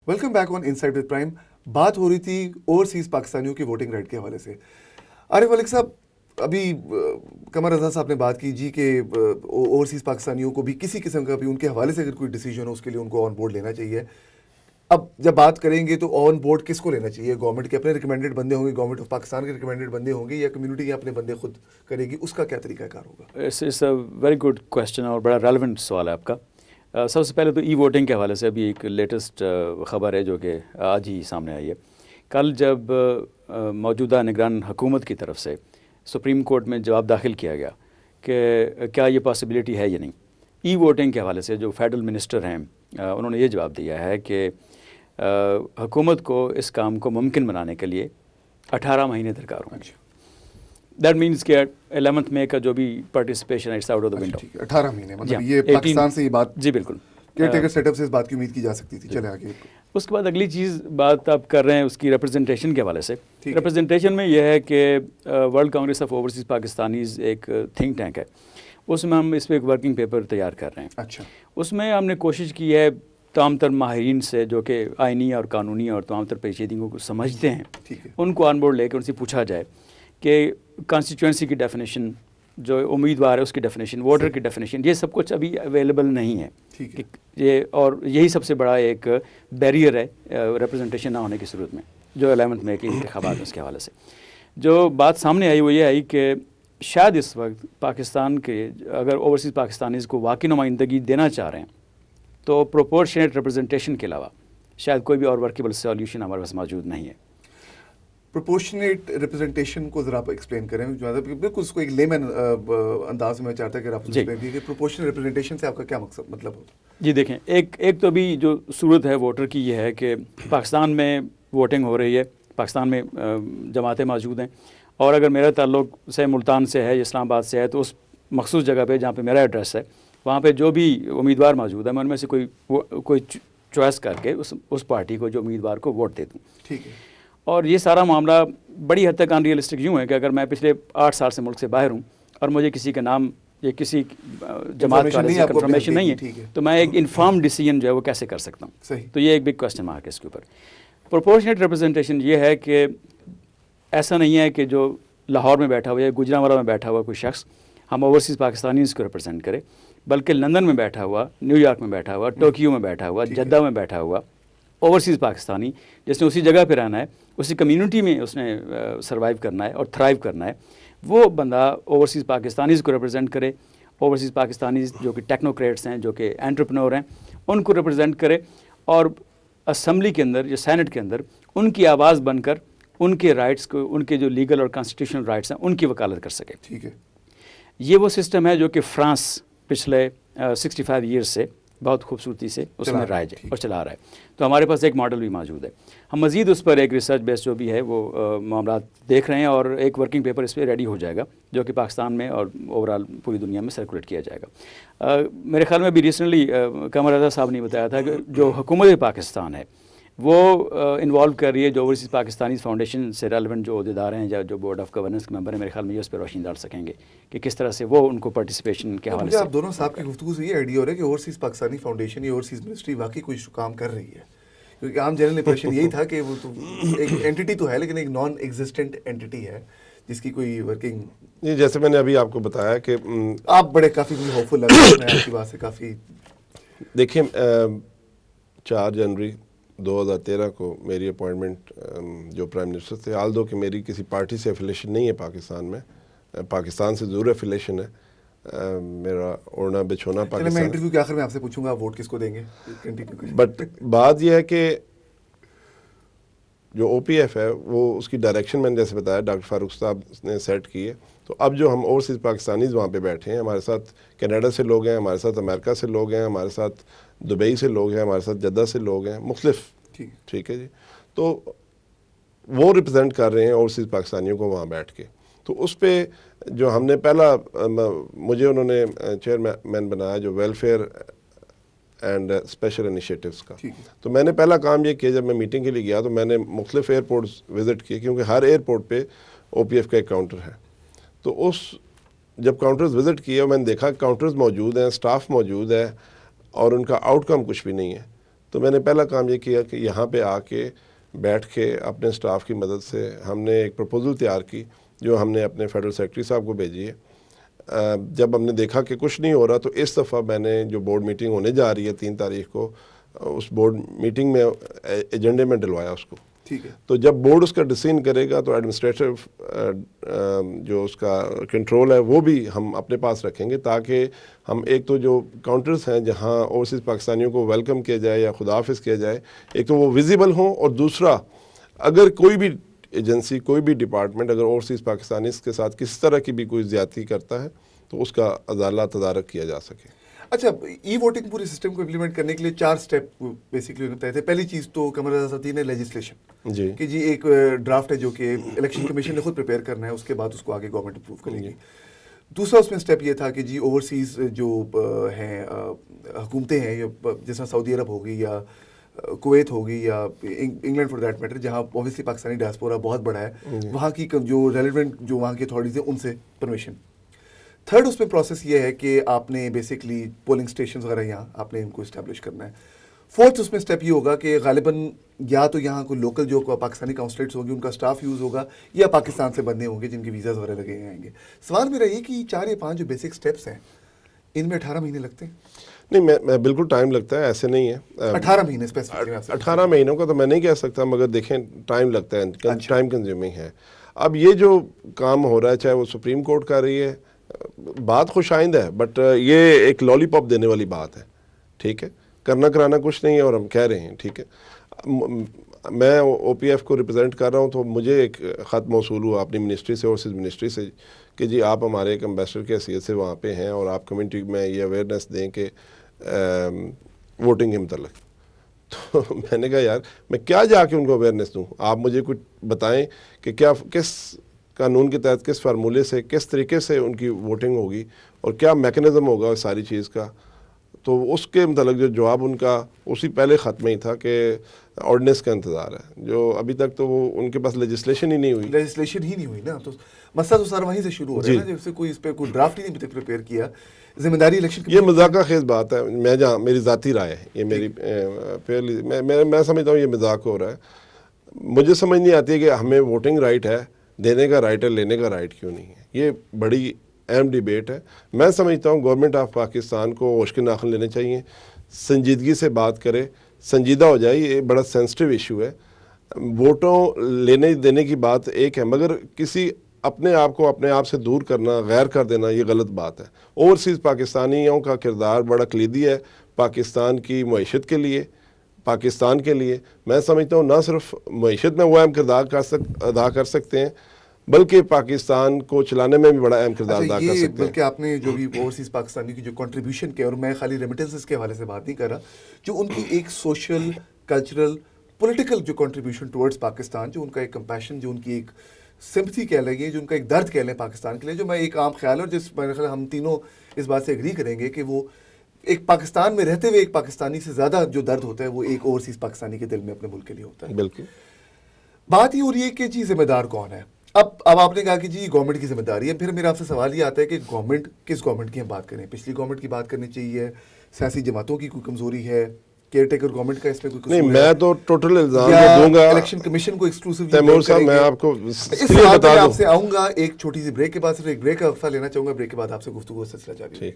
Welcome back on inside with prime. بات ہو رہی تھی اوورسیز پاکستانیوں کی ووٹنگ رائٹ کے حوالے سے. عارف ملک صاحب, ابھی قمر رضا صاحب نے بات کی جی کہ اوورسیز پاکستانیوں کو بھی کسی قسم کا بھی ان کے حوالے سے اگر کوئی ڈیسیجن ہو اس کے لیے ان کو آن بورڈ لینا چاہیے. اب جب بات کریں گے تو آن بورڈ کس کو لینا چاہیے؟ گورنمنٹ کے اپنے ریکمینڈڈ بندے ہوں گے, گورنمنٹ آف پاکستان کے ریکمینڈڈ بندے ہوں گے, یا کمیونٹی اپنے بندے خود کرے گی؟ اس کا کیا طریقہ کار ہوگا؟ It's a very good question اور بڑا ریلیونٹ سوال ہے آپ کا. سب سے پہلے تو ای ووٹنگ کے حوالے سے ابھی ایک لیٹسٹ خبر ہے جو کہ آج ہی سامنے آئی ہے. کل جب موجودہ نگران حکومت کی طرف سے سپریم کورٹ میں جواب داخل کیا گیا کہ کیا یہ پاسبلٹی ہے یا نہیں, ای ووٹنگ کے حوالے سے جو فیڈرل منسٹر ہیں انہوں نے یہ جواب دیا ہے کہ حکومت کو اس کام کو ممکن بنانے کے لیے 18 مہینے درکار ہوں گے. دیٹ مینس کہ 11 مئی کا جو بھی پارٹیسپیشن ہے it's out of the window. 18 مہینے مطلب یہ پاکستان سے یہ بات, جی بالکل, کیئر ٹیکر سیٹ اپ سے اس بات کی امید کی جا سکتی تھی. چلے آگے. اس کے بعد اگلی چیز بات آپ کر رہے ہیں اس کی ریپرزنٹیشن کے حوالے سے. ریپرزنٹیشن میں یہ ہے کہ world Congress of overseas Pakistanis ایک تھنک ٹینک ہے, اس میں ہم اس پہ ایک ورکنگ پیپر تیار کر رہے ہیں. اچھا. اس میں ہم نے کوشش کی ہے تمام تر ماہرین سے جو کہ آئینی اور قانونی اور تمام تر پیچیدگیوں کو سمجھتے ہیں, ان کو آن بورڈ لے کے ان سے پوچھا جائے کہ کانسٹیچوئنسی کی ڈیفینیشن, جو امیدوار ہے اس کی ڈیفینیشن, ووٹر کی ڈیفینیشن, یہ سب کچھ ابھی اویلیبل نہیں ہے. یہ اور یہی سب سے بڑا ایک بیریئر ہے ریپرزنٹیشن نہ ہونے کی صورت میں, جو 11 مئی کے انتخابات اس کے حوالے سے. جو بات سامنے آئی وہ یہ آئی کہ شاید اس وقت پاکستان کے اگر اوورسیز پاکستانیز کو واقعی نمائندگی دینا چاہ رہے ہیں تو پروپورشنیٹ ریپرزنٹیشن کے علاوہ شاید کوئی بھی اور ورکیبل سولیوشن ہمارے پاس موجود نہیں ہے. پروپورشنیٹ ریپرزنٹیشن کو ذرا آپ ایکسپلین کریں, بالکل اس کو ایک لیمن انداز میں چاہتا ہے کہ آپ ایکسپلین کیجیے کہ پروپورشنیٹ ریپرزنٹیشن سے آپ کا کیا مقصد مطلب ہوتا ہے؟ جی دیکھیں, ایک تو ابھی جو صورت ہے ووٹر کی یہ ہے کہ پاکستان میں ووٹنگ ہو رہی ہے, پاکستان میں جماعتیں موجود ہیں, اور اگر میرا تعلق سے ملتان سے ہے, اسلام آباد سے ہے, تو اس مخصوص جگہ پہ جہاں پہ میرا ایڈریس ہے وہاں پہ جو بھی امیدوار موجود ہے میں ان میں سے کوئی چوائس کر کے اس پارٹی کو جو امیدوار کو ووٹ دے دوں. ٹھیک ہے. اور یہ سارا معاملہ بڑی حد تک ان ریئلسٹک یوں ہے کہ اگر میں پچھلے 8 سال سے ملک سے باہر ہوں اور مجھے کسی کا نام یا کسی جماعت کا کنفرمیشن نہیں ہے تو میں ایک انفارم ڈیسیجن جو ہے وہ کیسے کر سکتا ہوں؟ تو یہ ایک بگ کوسچن مارک ہے اس کے اوپر. پروپورشنیٹ ریپرزنٹیشن یہ ہے کہ ایسا نہیں ہے کہ جو لاہور میں بیٹھا ہوا یا گجرانوالہ میں بیٹھا ہوا کوئی شخص ہم اوورسیز پاکستانیز کو ریپرزینٹ کرے, بلکہ لندن میں بیٹھا ہوا, نیو یارک میں بیٹھا ہوا, ٹوکیو میں بیٹھا ہوا, جدہ میں بیٹھا ہوا اوورسیز پاکستانی جس نے اسی جگہ پہ رہنا ہے, اسی کمیونٹی میں اس نے سروائیو کرنا ہے اور تھرائیو کرنا ہے, وہ بندہ اوورسیز پاکستانیز کو ریپرزینٹ کرے. اوورسیز پاکستانیز جو کہ ٹیکنوکریٹس ہیں, جو کہ انٹرپرینور ہیں, ان کو ریپرزینٹ کرے اور اسمبلی کے اندر یا سینٹ کے اندر ان کی آواز بن کر ان کے رائٹس کو, ان کے جو لیگل اور کانسٹیٹیوشنل رائٹس ہیں ان کی وکالت کر سکے. ٹھیک ہے. یہ وہ سسٹم ہے جو کہ فرانس پچھلے 65 ایئرس سے بہت خوبصورتی سے اس میں رائج ہے اور چلا رہا ہے. تو ہمارے پاس ایک ماڈل بھی موجود ہے. ہم مزید اس پر ایک ریسرچ بیس جو بھی ہے وہ معاملات دیکھ رہے ہیں اور ایک ورکنگ پیپر اس پہ ریڈی ہو جائے گا جو کہ پاکستان میں اور اوور آل پوری دنیا میں سرکولیٹ کیا جائے گا. میرے خیال میں بھی ریسنٹلی قمر رضا صاحب نے بتایا تھا کہ جو حکومت پاکستان ہے وہ انوالو کر رہی ہے جو اوورسیز پاکستانی فاؤنڈیشن سے ریلیونٹ جو عہدیدار ہیں یا جو بورڈ آف گورننس کے ممبر ہیں, میرے خیال میں یہ اس پہ روشنی ڈال سکیں گے کہ کس طرح سے وہ ان کو پارٹیسپیشن کے حوالے سے. آپ دونوں صاحب کی گفتگو سے یہ آئیڈیا ہو رہا ہے کہ اوورسیز پاکستانی فاؤنڈیشن یا اوورسیز منسٹری واقعی کوئی کام کر رہی ہے, کیونکہ عام جنرل امپریشن یہی تھا کہ وہ تو ایک اینٹی تو ہے لیکن ایک نان ایگزسٹنٹ اینٹی ہے جس کی کوئی ورکنگ. جی جیسے میں نے ابھی آپ کو بتایا کہ آپ بڑے کافی ہوپ فل لگ رہے ہیں آپ کی بات سے. کافی دیکھیں 4 جنوری 2013 کو میری اپوائنٹمنٹ جو پرائم منسٹر تھے, آل دو کہ میری کسی پارٹی سے افیلیشن نہیں ہے پاکستان میں, پاکستان سے ضرور افیلیشن ہے, میرا اوڑھنا بچھونا پاکستان. میں انٹرویو کے آخر میں آپ سے پوچھوں گا ووٹ کس کو دیں گے, بٹ بات یہ ہے کہ جو او پی ایف ہے وہ اس کی ڈائریکشن میں نے جیسے بتایا ڈاکٹر فاروق صاحب نے سیٹ کی ہے. تو اب جو ہم اوورسیز پاکستانیز وہاں پہ بیٹھے ہیں, ہمارے ساتھ کینیڈا سے لوگ ہیں, ہمارے ساتھ امریکہ سے لوگ ہیں, ہمارے ساتھ دبئی سے لوگ ہیں, ہمارے ساتھ جدہ سے لوگ ہیں, مختلف. ٹھیک ہے جی. تو وہ ریپرزینٹ کر رہے ہیں اوورسیز پاکستانیوں کو وہاں بیٹھ کے. تو اس پہ جو ہم نے پہلا مجھے انہوں نے چیئرمین بنایا جو ویلفیئر اینڈ اسپیشل انیشیٹوز کا. تو میں نے پہلا کام یہ کیا, جب میں میٹنگ کے لیے گیا تو میں نے مختلف ایئرپورٹس وزٹ کیے, کیونکہ ہر ایئرپورٹ پہ او پی ایف کا ایک کاؤنٹر ہے. تو جب کاؤنٹرز وزٹ کیے میں نے دیکھا کاؤنٹرز موجود ہیں, سٹاف موجود ہے, اور ان کا آؤٹ کم کچھ بھی نہیں ہے. تو میں نے پہلا کام یہ کیا کہ یہاں پہ آ کے بیٹھ کے اپنے سٹاف کی مدد سے ہم نے ایک پروپوزل تیار کی جو ہم نے اپنے فیڈرل سیکرٹری صاحب کو بھیجی ہے. جب ہم نے دیکھا کہ کچھ نہیں ہو رہا تو اس دفعہ میں نے جو بورڈ میٹنگ ہونے جا رہی ہے 3 تاریخ کو, اس بورڈ میٹنگ میں ایجنڈے میں ڈلوایا اس کو. ٹھیک ہے. تو جب بورڈ اس کا ڈیسیژن کرے گا تو ایڈمنسٹریٹو جو اس کا کنٹرول ہے وہ بھی ہم اپنے پاس رکھیں گے, تاکہ ہم ایک تو جو کاؤنٹرز ہیں جہاں اوورسیز پاکستانیوں کو ویلکم کیا جائے یا خدا حافظ کیا جائے, ایک تو وہ ویزیبل ہوں, اور دوسرا اگر کوئی بھی ایجنسی کوئی بھی ڈپارٹمنٹ اگر اوورسیز پاکستانیز کے ساتھ کسی طرح کی بھی کوئی زیادتی کرتا ہے تو اس کا ازالہ تدارک کیا جا سکے. اچھا, ای ووٹنگ پورے سسٹم کو امپلیمنٹ کرنے کے لیے 4 سٹیپ بیسکلی ہوتے تھے. پہلی چیز تو قمر رضا صاحب نے لیجسلیشن جی کہ جی ایک ڈرافٹ ہے جو کہ الیکشن کمیشن نے خود پریپیئر کرنا ہے, اس کے بعد اس کو آگے گورنمنٹ اپروو کرے گی. دوسرا اس میں سٹیپ یہ تھا کہ جی اوورسیز جو ہیں حکومتیں ہیں, جیسا سعودی عرب ہوگی یا کویت ہوگی یا انگلینڈ فار دیٹ میٹر, جہاں اوبویسلی پاکستانی ڈائسپورا بہت بڑا ہے, وہاں کی جو ریلیونٹ جو وہاں کی اتھارٹیز ہیں ان سے پرمیشن. تھرڈ اس میں پروسیس یہ ہے کہ آپ نے بیسکلی پولنگ اسٹیشنز وغیرہ یہاں آپ نے ان کو اسٹیبلش کرنا ہے. فورتھ اس میں اسٹیپ یہ ہوگا کہ غالباً یا تو یہاں کوئی لوکل جو پاکستانی کاؤنسلیٹس ہوں گے ان کا اسٹاف یوز ہوگا, یا پاکستان سے بندے ہوں گے جن کے ویزاز وغیرہ لگے آئیں گے. سوال میرا یہ کہ 4 یا 5 جو بیسک اسٹیپس ہیں ان میں 18 مہینے لگتے ہیں؟ نہیں, میں بالکل ٹائم لگتا ہے, ایسے نہیں ہے. 18 مہینے اسپیسیفکلی 18 مہینوں کا تو میں نہیں کہہ سکتا, مگر دیکھیں ٹائم لگتا ہے, ٹائم کنزیومنگ ہے. اب یہ جو کام ہو رہا ہے چاہے وہ سپریم کورٹ کر رہی ہے, بات خوش آئند ہے, بٹ یہ ایک لالی پاپ دینے والی بات ہے. ٹھیک ہے, کرنا کرانا کچھ نہیں ہے اور ہم کہہ رہے ہیں. ٹھیک ہے, میں او پی ایف کو ریپرزینٹ کر رہا ہوں, تو مجھے ایک خط موصول ہوا اپنی منسٹری سے, اوورسیز منسٹری سے, کہ جی آپ ہمارے ایک امبیسڈر کی حیثیت سے وہاں پہ ہیں اور آپ کمیونٹی میں یہ اویئرنیس دیں کہ ووٹنگ کے متعلق. تو میں نے کہا یار میں کیا جا کے ان کو اویئرنیس دوں, آپ مجھے کچھ بتائیں کہ کیا کس قانون کے تحت کس فارمولے سے کس طریقے سے ان کی ووٹنگ ہوگی اور کیا میکنزم ہوگا اس ساری چیز کا. تو اس کے متعلق جو جواب ان کا اسی پہلے خط میں ہی تھا کہ آرڈیننس کا انتظار ہے, جو ابھی تک تو وہ ان کے پاس لیجسلیشن ہی نہیں ہوئی. لیجسلیشن ہی نہیں ہوئی نا, تو مسئلہ تو سر وہیں سے شروع ہو رہا ہے نا, جب سے کوئی اس پہ کوئی ڈرافٹ ہی نہیں ابھی تک پریپیئر کیا. ذمہ داری الیکشن یہ مذاقہ خیز بات ہے, میں جہاں میری ذاتی رائے ہے, یہ میری فیئرلی میں سمجھتا ہوں یہ مذاق ہو رہا ہے. مجھے سمجھ نہیں آتی ہے کہ ہمیں ووٹنگ رائٹ ہے, دینے کا رائٹ ہے, لینے کا رائٹ کیوں نہیں ہے. یہ بڑی اہم ڈیبیٹ ہے. میں سمجھتا ہوں گورنمنٹ آف پاکستان کو ہوش کے ناخن لینے چاہیے, سنجیدگی سے بات کرے, سنجیدہ ہو جائے. یہ بڑا سینسٹیو ایشو ہے. ووٹوں لینے دینے کی بات ایک ہے, مگر کسی اپنے آپ کو اپنے آپ سے دور کرنا, غیر کر دینا, یہ غلط بات ہے. اوورسیز پاکستانیوں کا کردار بڑا کلیدی ہے پاکستان کی معیشت کے لیے, پاکستان کے لیے. میں سمجھتا ہوں نہ صرف معیشت میں وہ اہم کردار ادا کر سکتے ہیں, بلکہ پاکستان کو چلانے میں بھی بڑا اہم کردار ادا کر سکتے ہیں. بلکہ آپ نے جو بھی اوورسیز پاکستانی کی جو کنٹریبیوشن کیا, اور میں خالی ریمیٹنسز کے حوالے سے بات نہیں کر رہا, جو ان کی ایک سوشل, کلچرل, پولیٹیکل جو کنٹریبیوشن ٹورڈز پاکستان, جو ان کا ایک کمپیشن, جو ان کی ایک سمپتھی کہہ لیں, جو ان کا ایک درد کہہ لیں پاکستان کے لیے, جو میں ایک عام خیال ہے, اور جس میرے خیال ہم تینوں اس بات سے ایگری کریں گے کہ وہ ایک پاکستان میں رہتے ہوئے ایک پاکستانی سے زیادہ جو درد ہوتا ہے وہ ایک اوورسیز پاکستانی کے دل میں اپنے ملک کے لیے ہوتا ہے. بالکل. بات یہ ہو رہی ہے کہ جی ذمہ دار کون ہے. اب آپ نے کہا کہ جی گورنمنٹ کی ذمہ داری ہے. پھر میرا آپ سے سوال یہ آتا ہے کہ گورنمنٹ, کس گورنمنٹ کی ہم بات کریں؟ پچھلی گورنمنٹ کی بات کرنی چاہیے, سیاسی جماعتوں کی کوئی کمزوری ہے, کیئر ٹیکر گورنمنٹ کا اس میں کوئی قصور ہے؟ نہیں, میں تو ٹوٹل الزام دوں گا الیکشن کمیشن کو ایکسکلوسیولی. تیمور صاحب میں آپ کو اس سوال پہ آپ سے آؤں گا ایک چھوٹی سی بریک کے بعد. صرف ایک بریک کا وقفہ لینا چاہوں گا, بریک کے بعد آپ سے گفتگو کا سلسلہ جاری.